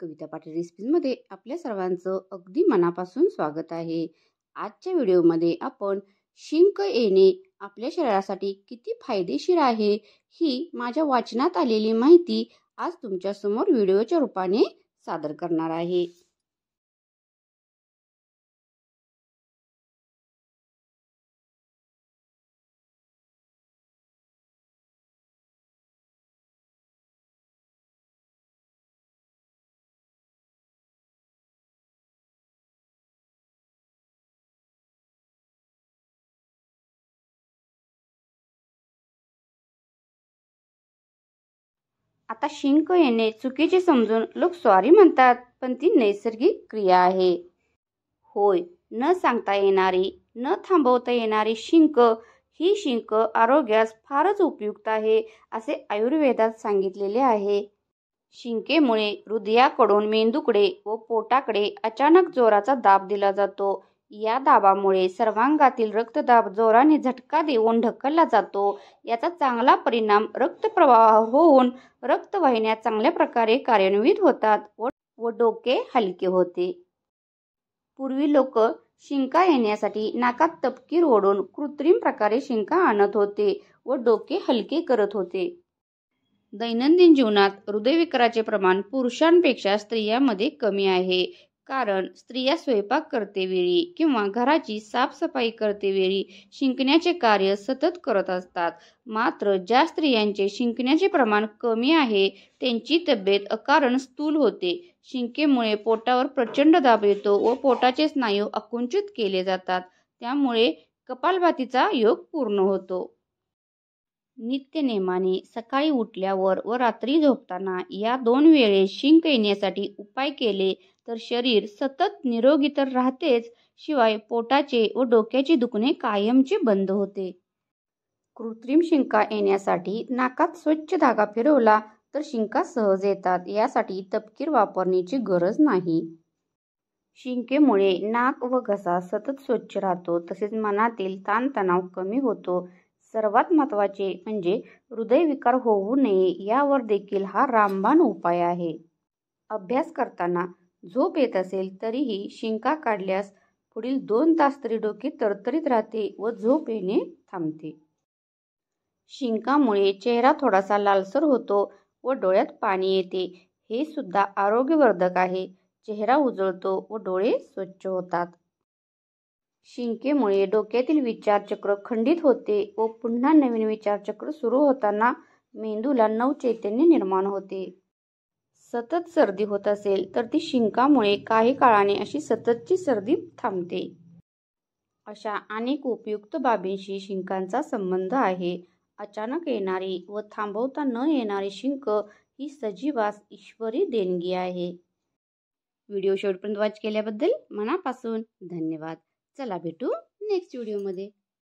कविता पाटील रेसिपीजमध्ये आपल्या सर्वांचं अगदी मनापासून स्वागत आहे। आजच्या व्हिडिओमध्ये आपण शिंक येणे आपल्या शरीरासाठी किती फायदेशीर आहे ही माझ्या वाचनात आलेली माहिती आज तुमच्या समोर व्हिडिओच्या रूपाने सादर करणार आहे। आता शिंक येणे चुकीचे समजून लोक सॉरी म्हणतात, पण ती नैसर्गिक क्रिया आहे। होय, न सांगता येणारी, न थांबवता येणारी शिंक ही शिंक आरोग्यास फारच उपयुक्त आहे असे आयुर्वेदात सांगितलेले आहे। शिंकेमुळे हृदयाकडून मेंदूकडे व पोटाकडे अचानक जोराचा दाब दिला जातो। या दाबामुळे सर्वांगातील रक्तदाब जोराने झटका देऊन ढकलला जातो। याचा चांगला परिणाम रक्तप्रवाह होऊन रक्तवाहिन्या चांगल्या प्रकारे कार्यान्वित होतात व डोके हलके होते। पूर्वी लोक शिंका येण्यासाठी नाकात तपकीर ओढून कृत्रिम प्रकारे शिंका आणत होते व डोके हलके करत होते। दैनंदिन जीवनात हृदयविकाराचे प्रमाण पुरुषांपेक्षा स्त्रियांमध्ये कमी आहे, कारण स्त्रिया स्वयंपाक करतेवेळी किंवा घराची साफसफाई करतेवेळी शिंकण्याचे कार्य सतत करत असतात। मात्र ज्या स्त्रियांचे शिंकण्याचे प्रमाण कमी आहे त्यांची तब्येत अकारण स्थूल होते। शिंकेमुळे पोटावर प्रचंड दाब येतो व पोटाचे स्नायू आकुंचित केले जातात, त्यामुळे कपालभातीचा योग पूर्ण होतो। नित्यनेमाने सकाळी उठल्यावर व रात्री झोपताना या 2 वेळेस शिंक येण्यासाठी उपाय केले तर शरीर सतत निरोगी तर राहतेच, शिवाय पोटाचे व डोक्याचे दुखणे कायमचे बंद होते। कृत्रिम शिंका येण्यासाठी नाकात स्वच्छ धागा फिरवला तर शिंका सहज येतात, यासाठी तपकीर वापरण्याची गरज नाही। शिंकेमुळे नाक व घसा सतत स्वच्छ राहतो, तसेच मनातील ताणतणाव कमी होतो। सर्वात महत्त्वाचे म्हणजे हृदयविकार होऊ नये यावर देखील हा रामबाण उपाय आहे। अभ्यास करताना झोप येत असेल तरीही शिंका काढल्यास पुढील 2 तास तरी डोके तरतरीत राहते व झोप येणे थांबते। शिंकामुळे चेहरा थोडासा लालसर होतो व डोळ्यात पाणी येते, हे सुद्धा आरोग्यवर्धक आहे। चेहरा उजळतो व डोळे स्वच्छ होतात। शिंकेमुळे डोक्यातील विचारचक्र खंडित होते व पुन्हा नवीन विचारचक्र सुरू होताना मेंदूला नवचैतन्य निर्माण होते। सतत सर्दी होत असेल तर ती शिंकामुळे काही काळाने अशी सततची सर्दी थांबते। अशा अनेक उपयुक्त बाबींशी शिंकांचा संबंध आहे। अचानक येणारी व थांबवता न येणारी शिंक ही सजीवास ईश्वरी देणगी आहे। व्हिडिओ शेवटपर्यंत वॉच केल्याबद्दल मनापासून धन्यवाद। चला भेटू नेक्स्ट व्हिडिओमध्ये।